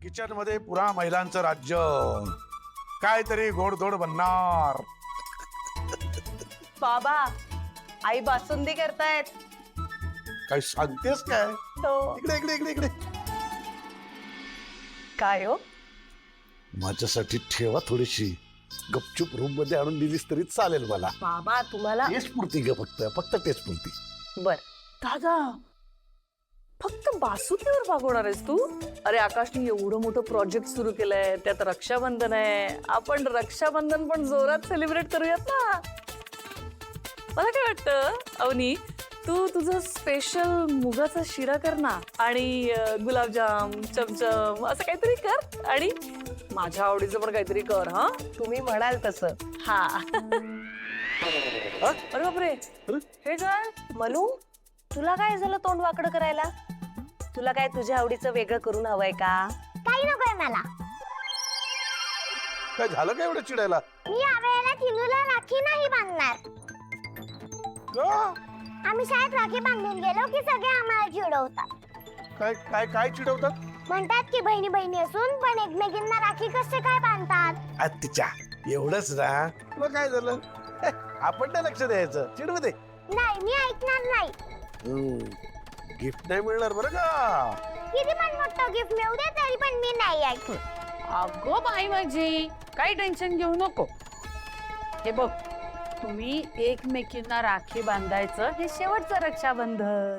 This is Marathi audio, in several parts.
किचन मध्ये पुन्हा महिलांचं राज्य, काहीतरी गोडधोड बनणार. बाबा, आई बासुंदी करतायत. काही सांगतेस काय? हो. इकडे इकडे इकडे इकडे. काय हो? माझ्यासाठी ठेवा थोडीशी, गपचूप रूम मध्ये आणून दिलीस तरी चालेल मला. बाबा तुम्हाला टेस्ट पुरती ग, फक्त टेस्ट पुरती. बर. दादा, फक्त बासुंदीवर भागवणार आहेस तू? अरे आकाशने एवढं मोठं प्रोजेक्ट सुरू केलंय, त्यात रक्षाबंधन आहे. आपण रक्षाबंधन पण जोरात सेलिब्रेट करूयात ना. मला काय वाटतं अवनी, तू तुझं स्पेशल मुगाचा शिरा कर ना, आणि गुलाबजाम, चमचम असं काहीतरी कर, आणि माझ्या आवडीचं पण काहीतरी कर. हा, तुम्ही म्हणाल तसं. हा. अरे बापरे, हे काय मनू, तुला काय झालं तोंड वाकडं करायला? तुला काय तुझ्या आवडीचं वेगळं करून हवंय का? काही नकोय मला. काय झालं काय एवढं चिडायला? मी यावेळेला चिनूला राखी नाही बांधणार. का? आम्ही शाळेत राखी बांधून गेलो की सगळे आम्हाला चिडवतात. काय काय काय चिडवतात? म्हणतात की बहिणी बहिणी असून पण एकमेकींना राखी कसे काय बांधतात. अत्तीच्या एवढंच ना. मग काय झालं? आपण नाही लक्ष द्यायचं, चिडवू दे. नाही, मी ऐकणार नाही. गिफ्ट नाही मिळणार बरं का. किती पण मोठं गिफ्ट मिळू दे तरी पण मी नाही ऐकणार. अगो बाई माझी, काही टेन्शन घेऊ नको. हे बघ, तुम्ही एकमेकींना राखी बांधायचं हे शेवटचं रक्षाबंधन.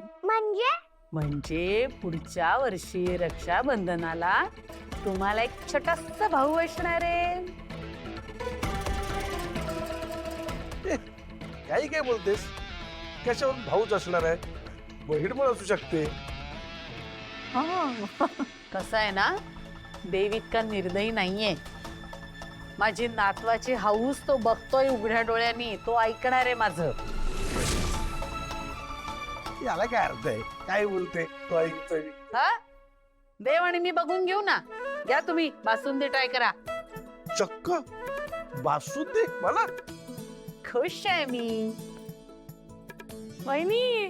म्हणजे पुढच्या वर्षी रक्षाबंधनाला तुम्हाला एक छोटासा भाऊ असणार आहे. काही काय बोलतेस? कशावरून भाऊच असणार आहे? बहीण पण असू शकते. कसं आहे ना, देव इतका निर्दयी नाहीये. माझी नातवाची हाऊस तो बघतोय उघड्या डोळ्यांनी, तो ऐकणार आहे माझं. याला काय अर्थ आहे? काय बोलते तो ऐकतोय. हा, देव आणि मी बघून घेऊ ना. घ्या तुम्ही बासुंदी ट्राय करा. चक्क बासुंदी मला? खुश आहे मी. वहिनी